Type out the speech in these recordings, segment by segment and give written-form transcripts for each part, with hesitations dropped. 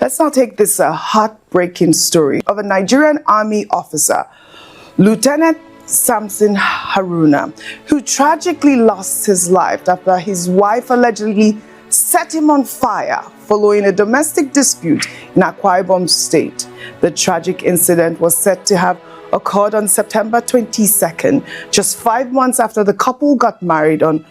Let's now take this heartbreaking story of a Nigerian army officer, Lieutenant Samson Haruna, who tragically lost his life after his wife allegedly set him on fire following a domestic dispute in Akwa Ibom State. The tragic incident was said to have occurred on September 22nd, just 5 months after the couple got married on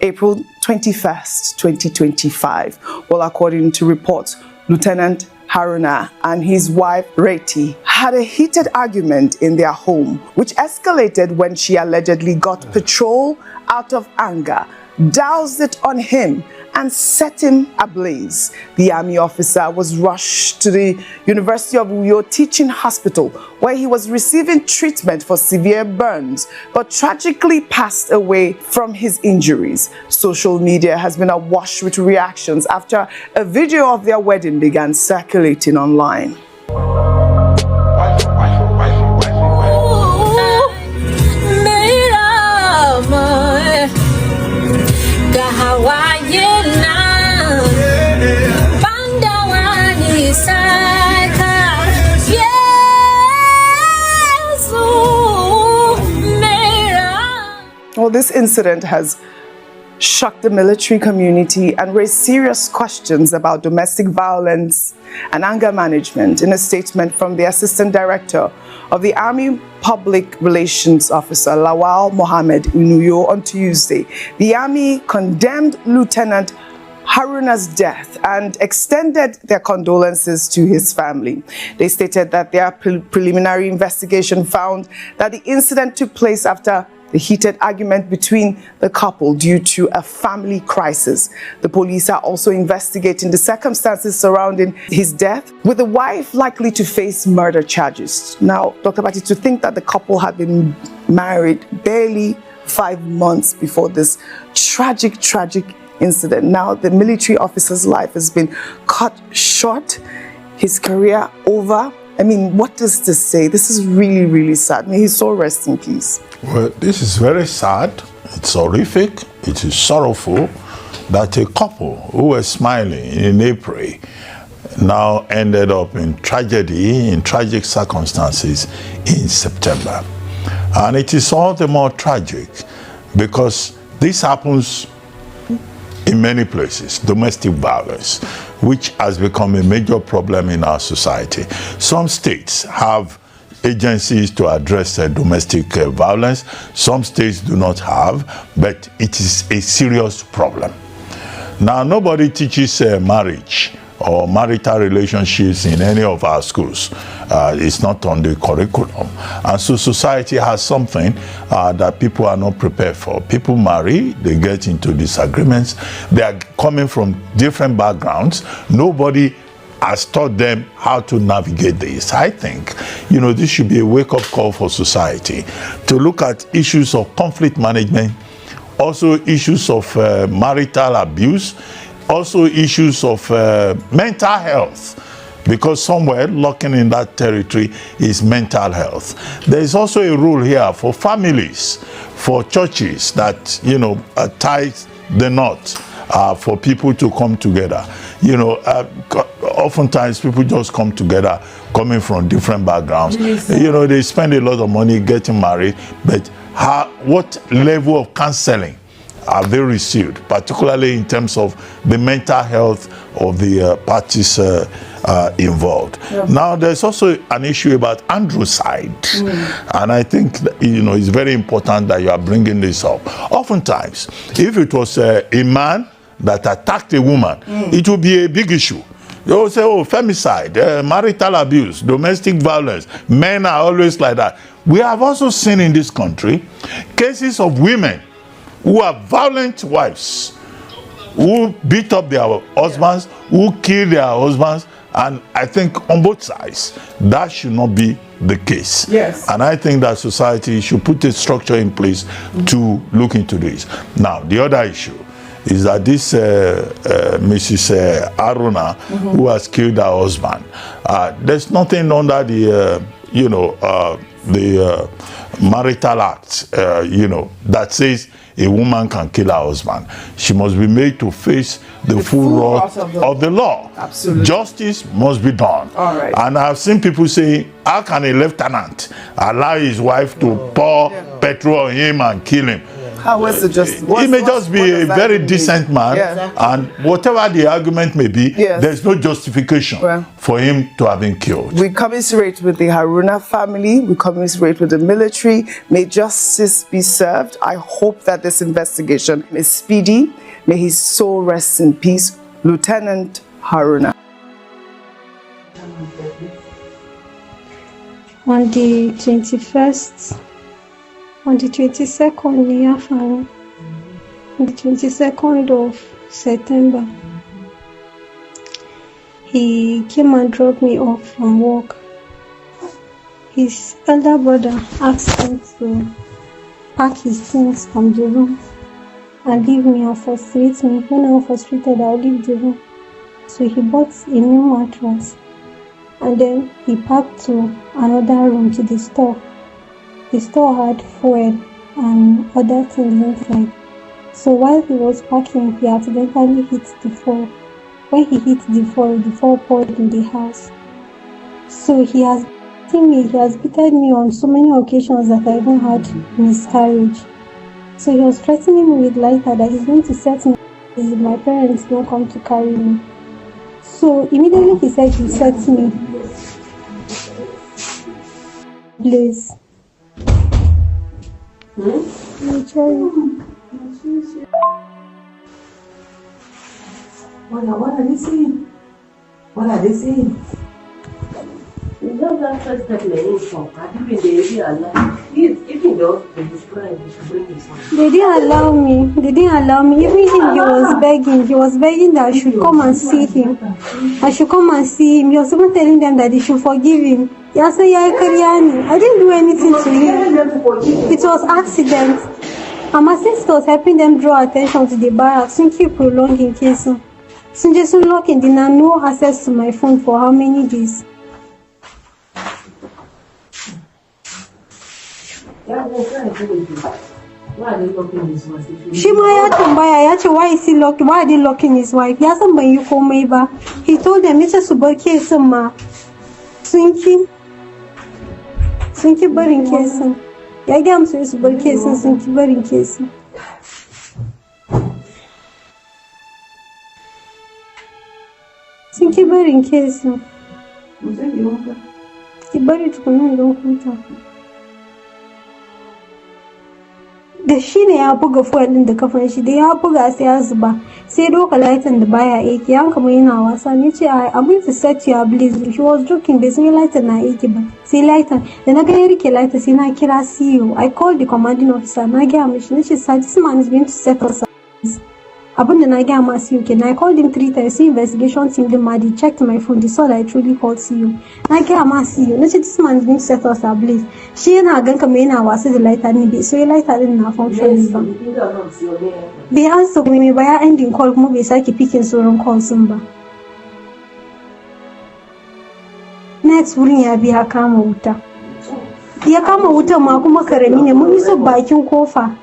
April 21st, 2025. Well, according to reports, Lieutenant Haruna and his wife Retyit had a heated argument in their home, which escalated when she allegedly got petrol out of anger, doused it on him, and set him ablaze. The army officer was rushed to the University of Uyo Teaching Hospital, where he was receiving treatment for severe burns, but tragically passed away from his injuries. Social media has been awash with reactions after a video of their wedding began circulating online. Well, this incident has shocked the military community and raised serious questions about domestic violence and anger management. In a statement from the Assistant Director of the Army Public Relations Officer, Lawal Mohammed Unuyo, on Tuesday, the Army condemned Lieutenant Haruna's death and extended their condolences to his family. They stated that their preliminary investigation found that the incident took place after the heated argument between the couple due to a family crisis. The police are also investigating the circumstances surrounding his death, with the wife likely to face murder charges. Now, Dr. Bati, to think that the couple had been married barely 5 months before this tragic incident. Now, the military officer's life has been cut short, his career over. I mean, what does this say? This is really, really sad. May his soul rest in peace. Well, this is very sad. It's horrific. It is sorrowful that a couple who were smiling in April now ended up in tragedy, in tragic circumstances in September. And it is all the more tragic because this happens in many places, domestic violence, which has become a major problem in our society. Some states have agencies to address domestic violence. Some states do not have, but it is a serious problem. Now, nobody teaches marriage or marital relationships in any of our schools. It's not on the curriculum. And so society has something that people are not prepared for. People marry, they get into disagreements. They are coming from different backgrounds. Nobody has taught them how to navigate this. I think, this should be a wake-up call for society to look at issues of conflict management, also issues of marital abuse, also issues of mental health, because somewhere lurking in that territory is mental health. There is also a role here for families, for churches that, tie the knot for people to come together. Oftentimes people just come together coming from different backgrounds. They spend a lot of money getting married, but what level of counseling are they received, particularly in terms of the mental health of the parties involved? Yeah. Now, there's also an issue about androcide, and I think that, it's very important that you are bringing this up. Oftentimes, if it was a man that attacked a woman, it would be a big issue. They will say, femicide, marital abuse, domestic violence. Men are always like that. We have also seen in this country cases of women who are violent wives, who beat up their husbands, who kill their husbands, and I think on both sides, that should not be the case. Yes. And I think that society should put a structure in place to look into this. Now, the other issue is that this Mrs. Haruna, who has killed her husband, there's nothing under the marital act, that says a woman can kill her husband. She must be made to face the full wrath of the law. Absolutely. Justice must be done. All right. And I've seen people say, how can a lieutenant allow his wife to pour petrol on him and kill him? How is it just? He may just be a very decent man, and whatever the argument may be, there's no justification for him to have been killed. We commiserate with the Haruna family. We commiserate with the military. May justice be served. I hope that this investigation is speedy. May his soul rest in peace. Lieutenant Haruna. On the 21st, on the 22nd, on the 22nd of September, he came and dropped me off from work. His elder brother asked him to pack his things from the room and leave me and frustrate me. When I was frustrated, I'll leave the room. So he bought a new mattress and then he packed to another room to the store. The store had fuel and other things inside. So while he was packing, he accidentally hit the fuel. When he hit the fuel poured in the house. So he has beaten me on so many occasions that I even had miscarriage. So he was threatening me with lighter that he's going to set me if my parents don't come to carry me. So immediately he said he set me ablaze. What are they saying? What are they saying? You know that first that many from even they allow. Even though they describe, they should bring his son. They didn't allow me. Even him, he was begging that I should come and see him. He was even telling them that they should forgive him. I didn't do anything to him. It was accident. And my sister was helping them draw attention to the barracks. So keep prolonging case. So just unlocking, did not no access to my phone for how many days? Why are they locking his wife? Why is he locking? Why are they locking his wife? He hasn't been you for me, but he told them it's just about case ma. Sinki burning case. I am so used to burn case and sinki burning case. Sinki burning case. He buried to come da shi ne ya buga fuel din da kafan shi da ya buga sai ya zuba sai doka lighter da baya aiki yan kamar yana wasa ne ce I'm going to set you ablaze. He was joking bai san lighter na aiki ba sai lighter da na ga ya rike lighter sai na kira CEO. I called the commanding officer na ga mishi nace sir this man is going to set us abin da na ga ma CEO kenan. I called him 3 times. See investigation team the madi checked my phone. They saw that I truly called CEO. Na ga ma CEO nace this man is going to set us ablaze. Shi yana gan kamar yana wasa da lighter ne bai so lighter din na function ba. Bai answer me ba ya ending call kuma bai sake picking sauran calls ba. Next wurin ya biya kama wuta. Ya kama wuta ma kuma karami ne mun iso bakin kofa.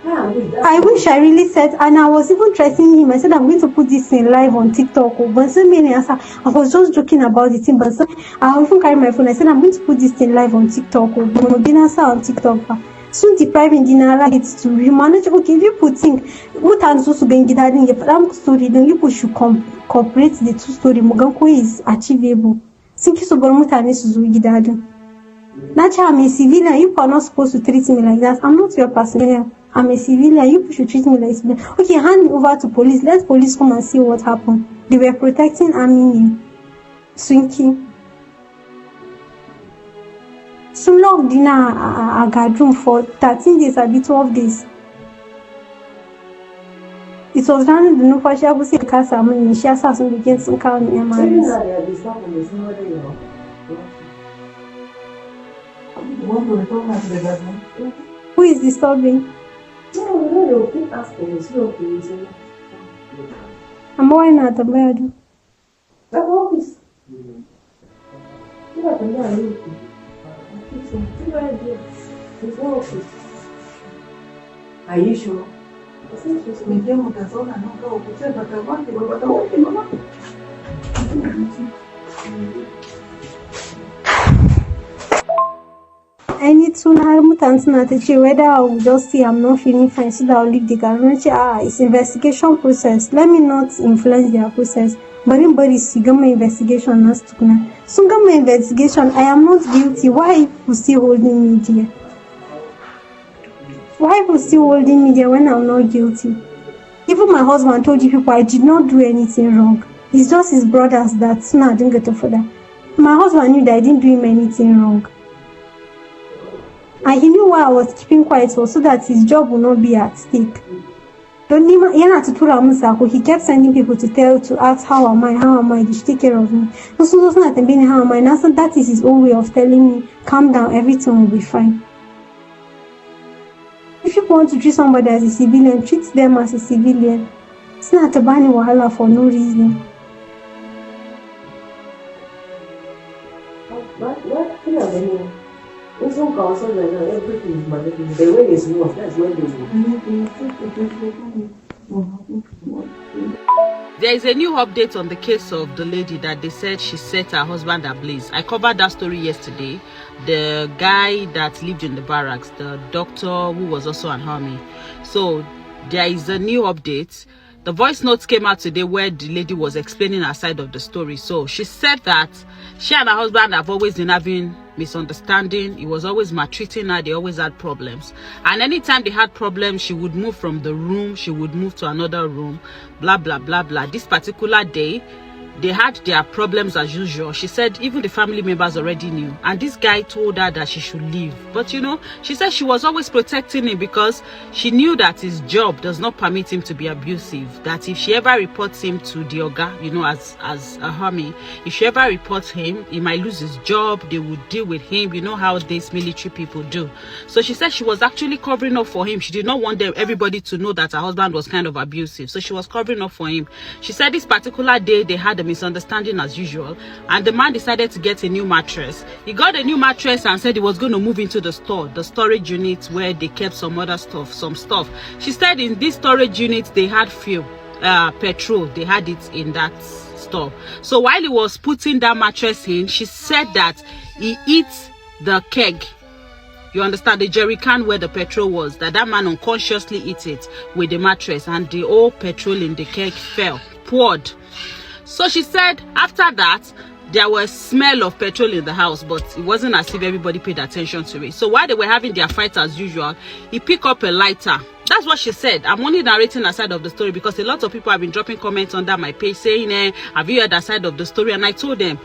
I wish I really said, and I was even threatening him. I said I'm going to put this thing live on TikTok. But so many answer. I was just joking about the thing, but so I even carry my phone. I said I'm going to put this thing live on TikTok. But answer on TikTok. Soon depriving dinner it's to manage. Okay, if you put thing, what I'm supposed to be getting if I'm story, then you should cooperate the two story. Muganko is achievable. Sinki so mutane su zo gidadin. Nacha, I'm a civilian. You are not supposed to treat me like that. I'm not your personnel. I'm a civilian. You should treat me like a civilian. Okay, hand me over to police. Let police come and see what happened. They were protecting Amini. Swinky. So long dinner I got room for 13 days, a bit 12 days. It was running the no fashion. I was in Casa. I mean, she has some begins to count in my mind. Who is disturbing? No, keep asking. It's not okay. I'm why not a bed. The office. She's not okay. Are you sure? I said she's with them with us all and not go. But I want to go, but I want to go. I need to know whether I will just say I'm not feeling fine so that I'll leave the garage. It's investigation process. Let me not influence their process. But anybody see my investigation has to know. So my investigation, I am not guilty. Why you still holding me there? Why you still holding me there when I'm not guilty? Even my husband told you people I did not do anything wrong. It's just his brothers that I didn't get for that. My husband knew that I didn't do him anything wrong. And he knew why I was keeping quiet so that his job will not be at stake. He kept sending people to ask how am I, they should take care of me. So how am I? Now that is his own way of telling me, calm down, everything will be fine. If you want to treat somebody as a civilian, treat them as a civilian. It's not a bani wahala for no reason. What? In some councils, everything is manipulated. The way it's worse, that's when they move. There is a new update on the case of the lady that they said she set her husband ablaze. I covered that story yesterday. The guy that lived in the barracks, the doctor who was also an army. So there is a new update. The voice notes came out today where the lady was explaining her side of the story. So she said that she and her husband have always been having misunderstanding. He was always maltreating her. They always had problems. And anytime they had problems, she would move from the room. She would move to another room. Blah, blah, blah, blah. This particular day, they had their problems as usual. She said even the family members already knew. And this guy told her that she should leave. But you know, she said she was always protecting him because she knew that his job does not permit him to be abusive. That if she ever reports him to the Oga, you know, as a army, if she ever reports him, he might lose his job. They would deal with him. You know how these military people do. So she said she was actually covering up for him. She did not want everybody to know that her husband was kind of abusive. So she was covering up for him. She said this particular day they had a misunderstanding as usual, and the man decided to get a new mattress. He got a new mattress and said he was going to move into the storage unit where they kept some stuff. She said in this storage unit they had fuel, petrol. They had it in that store. So while he was putting that mattress in, she said that he hit the keg. You understand, the jerry can where the petrol was, that man unconsciously hit it with the mattress, and the whole petrol in the keg poured. So she said after that, there was smell of petrol in the house, but it wasn't as if everybody paid attention to it. So while they were having their fight as usual, he picked up a lighter. That's what she said. I'm only narrating the side of the story because a lot of people have been dropping comments under my page saying, have you heard that side of the story? And I told them,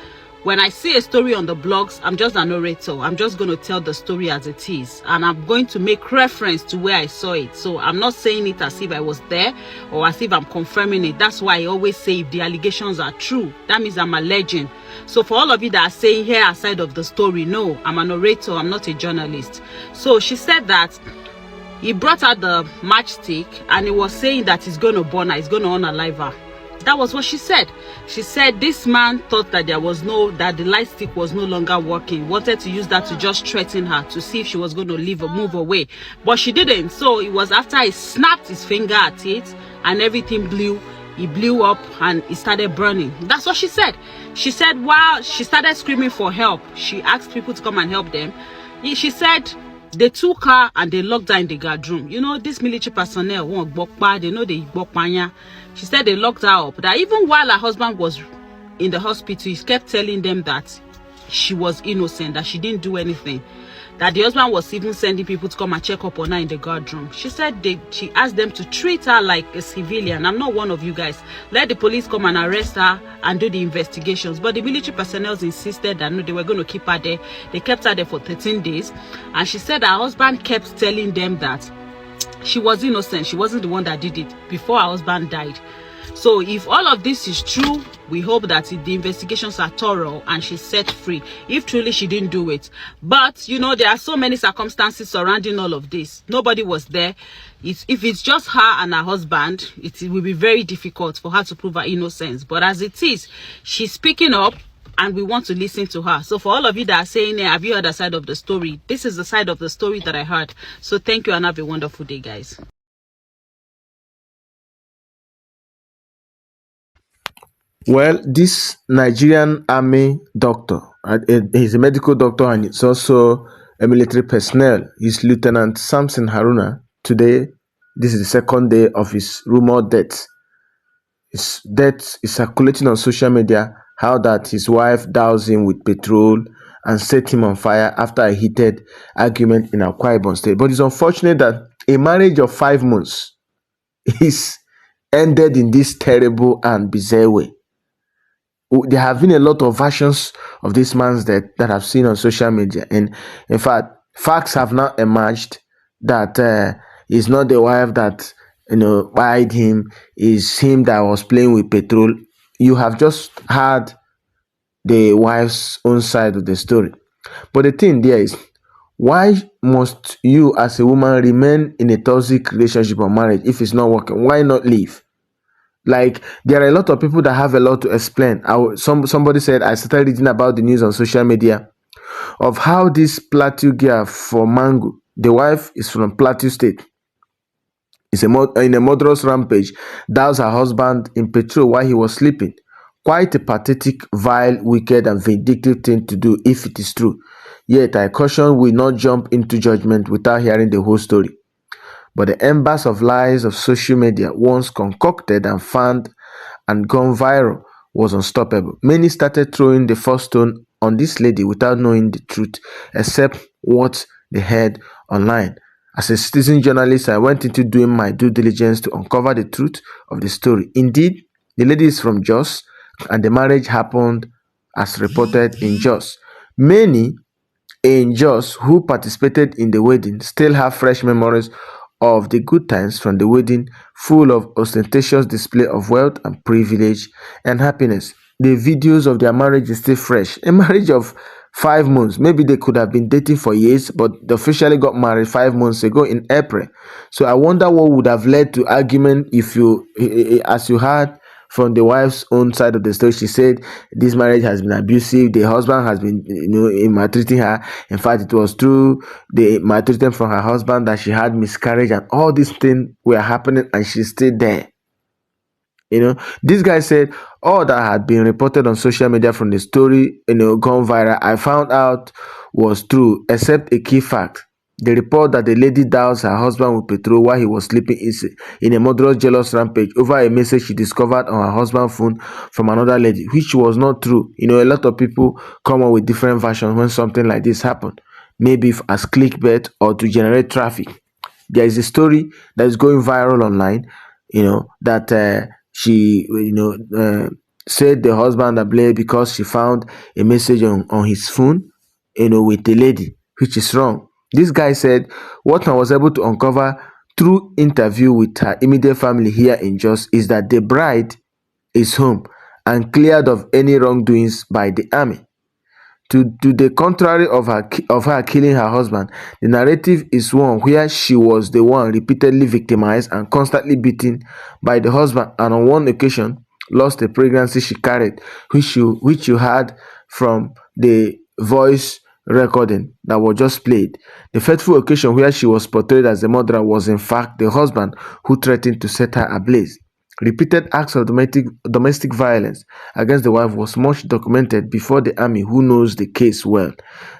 when I see a story on the blogs, I'm just a narrator. I'm just going to tell the story as it is. And I'm going to make reference to where I saw it. So I'm not saying it as if I was there or as if I'm confirming it. That's why I always say if the allegations are true, that means I'm alleging. So for all of you that are saying here aside of the story, no, I'm a narrator. I'm not a journalist. So she said that he brought out the matchstick and he was saying that he's going to burn her. He's going to unalive her. That was what she said. She said this man thought that that the light stick was no longer working. Wanted to use that to just threaten her to see if she was going to leave or move away. But she didn't. So it was after he snapped his finger at it and everything blew. He blew up and it started burning. That's what she said. She said while she started screaming for help, she asked people to come and help them. She said they took her and they locked her in the guard room. You know, this military personnel won't bokpa, they know they bokpanya. She said they locked her up. That even while her husband was in the hospital, he kept telling them that she was innocent, that she didn't do anything. That the husband was even sending people to come and check up on her in the guard room. She said she asked them to treat her like a civilian. I'm not one of you guys. Let the police come and arrest her and do the investigations. But the military personnel insisted that no, they were going to keep her there. They kept her there for 13 days. And she said her husband kept telling them that she was innocent. She wasn't the one that did it before her husband died. So if all of this is true, we hope that the investigations are thorough and she's set free if truly she didn't do it. But you know, there are so many circumstances surrounding all of this. Nobody was there. If it's just her and her husband, it will be very difficult for her to prove her innocence. But as it is, she's speaking up. and we want to listen to her. So for all of you that are saying, have you heard the side of the story? This is the side of the story that I heard. So thank you and have a wonderful day, guys. Well, this Nigerian army doctor, he's a medical doctor and it's also a military personnel. He's Lieutenant Samson Haruna. Today, this is the second day of his rumored death. His death is circulating on social media, how that his wife doused him with petrol and set him on fire after a heated argument in Akwa Ibom state. But it's unfortunate that a marriage of 5 months is ended in this terrible and bizarre way. There have been a lot of versions of this man's death that I've seen on social media, and in fact, facts have now emerged that it's not the wife that lied him, it's him that was playing with petrol. You have just heard the wife's own side of the story, but the thing there is, why must you as a woman remain in a toxic relationship or marriage if it's not working? Why not leave? Like, there are a lot of people that have a lot to explain. Somebody said, I started reading about the news on social media of how this Plateau girl for Mango, the wife is from Plateau State, is in a murderous rampage, doused her husband in petrol while he was sleeping. Quite a pathetic, vile, wicked, and vindictive thing to do if it is true. Yet, I caution we not jump into judgment without hearing the whole story. But the embers of lies of social media, once concocted and fanned and gone viral, was unstoppable. Many started throwing the first stone on this lady without knowing the truth, except what they heard online. As a citizen journalist, I went into doing my due diligence to uncover the truth of the story. Indeed, the lady is from Jos, and the marriage happened as reported in Jos. Many in Jos who participated in the wedding still have fresh memories of the good times from the wedding, full of ostentatious display of wealth and privilege and happiness. The videos of their marriage is still fresh. A marriage of 5 months. Maybe they could have been dating for years, but they officially got married 5 months ago in April. So I wonder what would have led to argument if you, as you heard from the wife's own side of the story, she said this marriage has been abusive. The husband has been, maltreating her. In fact, it was through the maltreatment from her husband that she had miscarriage, and all these things were happening, and she's still there. This guy said all that had been reported on social media from the story, gone viral, I found out was true, except a key fact. The report that the lady doused her husband with petrol while he was sleeping is in a murderous jealous rampage over a message she discovered on her husband's phone from another lady, which was not true. A lot of people come up with different versions when something like this happened. Maybe as clickbait or to generate traffic. There is a story that is going viral online, that she, said the husband ablaze because she found a message on his phone, with the lady, which is wrong. This guy said what I was able to uncover through interview with her immediate family here in Jos is that the bride is home and cleared of any wrongdoings by the army. To the contrary of her killing her husband, the narrative is one where she was the one repeatedly victimized and constantly beaten by the husband, and on one occasion lost a pregnancy she carried, which you heard from the voice recording that was just played. The fateful occasion where she was portrayed as the murderer was in fact the husband who threatened to set her ablaze. Repeated acts of domestic violence against the wife was much documented before the army, who knows the case well.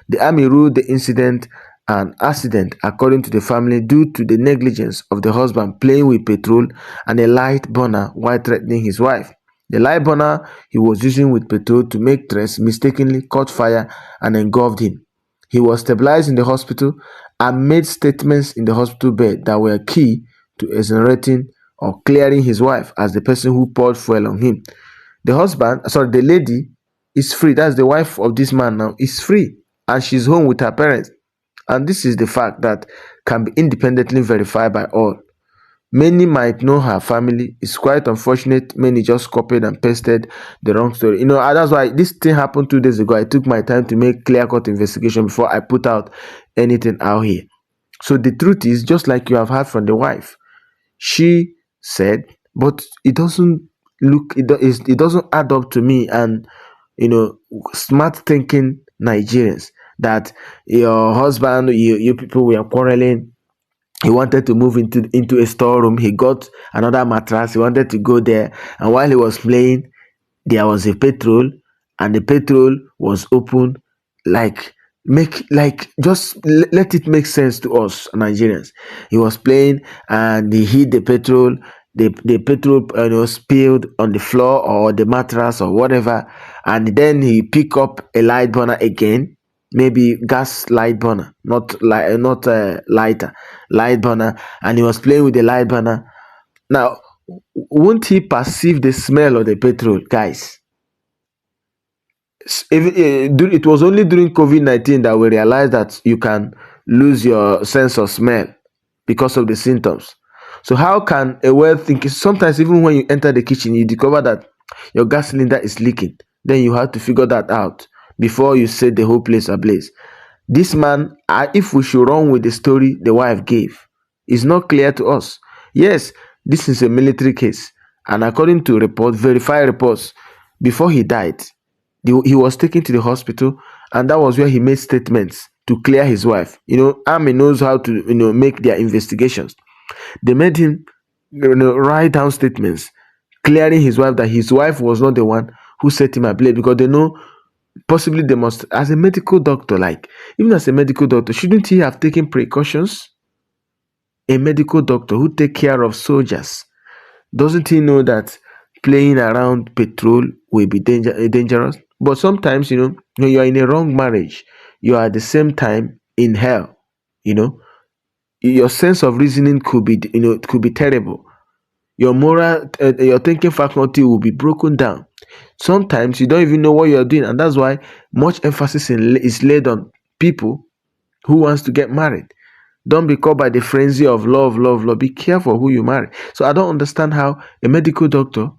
The army ruled the incident an accident, according to the family, due to the negligence of the husband playing with petrol and a light burner while threatening his wife. The light burner he was using with petrol to make threats mistakenly caught fire and engulfed him. He was stabilized in the hospital and made statements in the hospital bed that were key to exonerating or clearing his wife as the person who poured fuel on him. The lady is free. That's the wife of this man now, is free, and she's home with her parents. And this is the fact that can be independently verified by all. Many might know her family. It's quite unfortunate. Many just copied and pasted the wrong story. That's why this thing happened 2 days ago. I took my time to make clear-cut investigation before I put out anything out here. So the truth is, just like you have heard from the wife, she said, but it doesn't add up to me. And smart thinking Nigerians, that your husband, you people were quarreling. He wanted to move into a storeroom. He got another mattress. He wanted to go there, and while he was playing, there was a petrol, and the petrol was open. Like, let it make sense to us Nigerians. He was playing and he hit the petrol. The petrol spilled on the floor or the mattress or whatever, and then he pick up a light burner again, maybe gas light burner, not lighter, light burner, and he was playing with the light burner. Now, won't he perceive the smell of the petrol, guys? It was only during COVID-19 that we realized that you can lose your sense of smell because of the symptoms. So how can a well thinking, sometimes even when you enter the kitchen, you discover that your gas cylinder is leaking. Then you have to figure that out before you set the whole place ablaze. This man, if we should run with the story the wife gave, is not clear to us. Yes, this is a military case, and according to verified reports, before he died, he was taken to the hospital, and that was where he made statements to clear his wife. Army knows how to make their investigations. They made him write down statements clearing his wife, that his wife was not the one who set him ablaze, because they know possibly they must, as a medical doctor, even as a medical doctor, shouldn't he have taken precautions? A medical doctor who take care of soldiers, doesn't he know that playing around petrol will be dangerous? But sometimes, when you are in a wrong marriage, you are at the same time in hell. Your sense of reasoning could be terrible. Your moral, your thinking faculty will be broken down. Sometimes you don't even know what you're doing, and that's why much emphasis is laid on people who wants to get married. Don't be caught by the frenzy of love. Be careful who you marry. So I don't understand how a medical doctor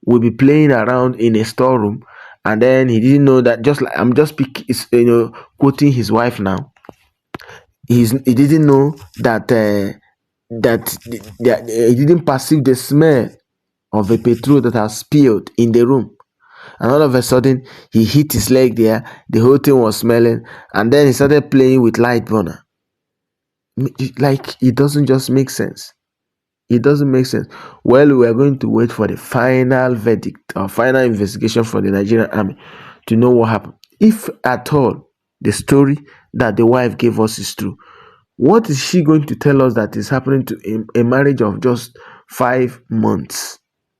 will be playing around in a storeroom, and then he didn't know that. Just like I'm just quoting his wife now. He didn't know that he didn't perceive the smell of a petrol that has spilled in the room, and all of a sudden he hit his leg there. The whole thing was smelling, and then he started playing with light burner. It doesn't just make sense. It doesn't make sense. Well, we are going to wait for the final verdict or final investigation from the Nigerian army to know what happened. If at all the story that the wife gave us is true, what is she going to tell us that is happening to a marriage of just 5 months?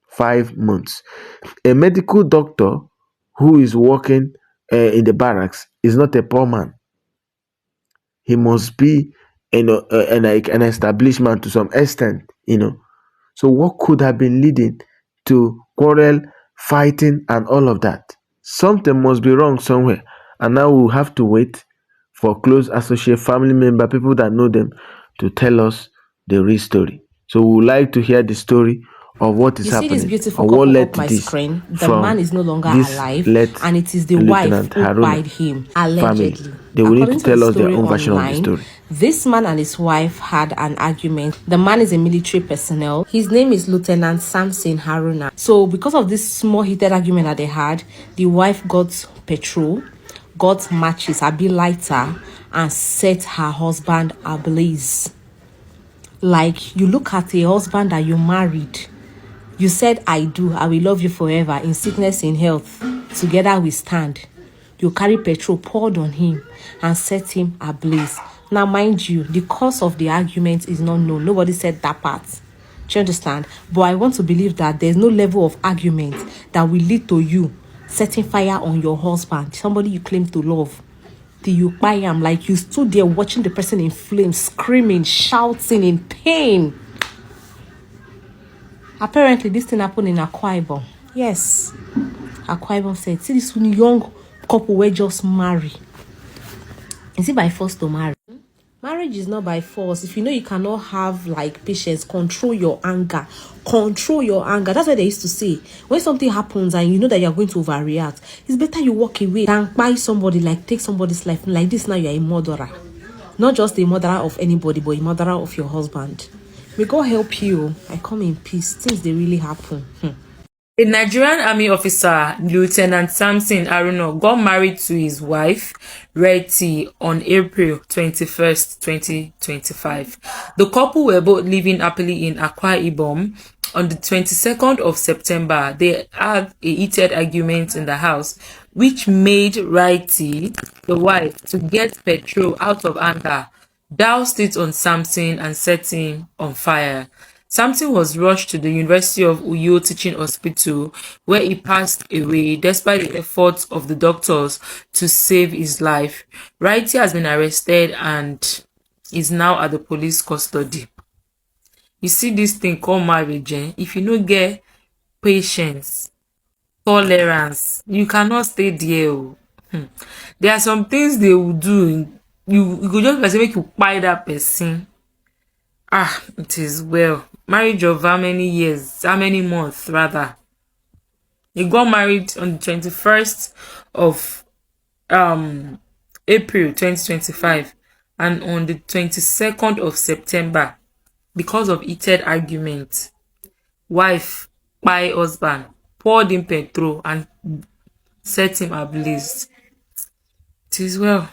5 months. A medical doctor who is working in the barracks is not a poor man. He must be an establishment to some extent. So what could have been leading to quarrel, fighting, and all of that? Something must be wrong somewhere, and now we'll have to wait for close associate, family member, people that know them, to tell us the real story. So we would like to hear the story of what is happening. You see this beautiful or what couple led up to my this screen? The from man is no longer this alive, late and it is the Lieutenant wife who Haruna died him, allegedly. family. They will need According to tell us their story own version of the online, story. this man and his wife had an argument. The man is a military personnel. His name is Lieutenant Samson Haruna. So because of this small heated argument that they had, the wife got petrol, got matches, a bit lighter, and set her husband ablaze. Like, you look at a husband that you married. You said, I do, I will love you forever, in sickness, in health. Together we stand. You carry petrol, poured on him, and set him ablaze. Now, mind you, the cause of the argument is not known. Nobody said that part. Do you understand? But I want to believe that there's no level of argument that will lead to you setting fire on your husband, somebody you claim to love. Till you buy him, like you stood there watching the person in flames, screaming, shouting in pain. Apparently, this thing happened in Akwa Ibom. Yes. Akwa Ibom said, see this young couple were just marry. Is it by force to marry? Marriage is not by force. If you know you cannot have patience, control your anger. Control your anger. That's what they used to say. When something happens and you know that you're going to overreact, it's better you walk away than buy somebody, take somebody's life. Like this, now you're a murderer. Not just a murderer of anybody, but a murderer of your husband. May God help you. I come in peace. Things they really happen. A Nigerian army officer, Lieutenant Samson Haruna, got married to his wife, Retyit, on April 21st, 2025. The couple were both living happily in Akwa Ibom. On the 22nd of September, they had a heated argument in the house, which made Retyit, the wife, to get petrol out of anger, doused it on Samson and set him on fire. Samson was rushed to the University of Uyo Teaching Hospital, where he passed away despite the efforts of the doctors to save his life. Retyit has been arrested and is now at the police custody. You see this thing called marriage, if you no get patience, tolerance, you cannot stay there. There are some things they will do. You could just make you buy that person. It is well. Marriage of how many years? How many months, rather? He got married on the 21st of April 2025, and on the 22nd of September, because of heated argument, wife by husband poured in petrol and set him ablaze. It is well.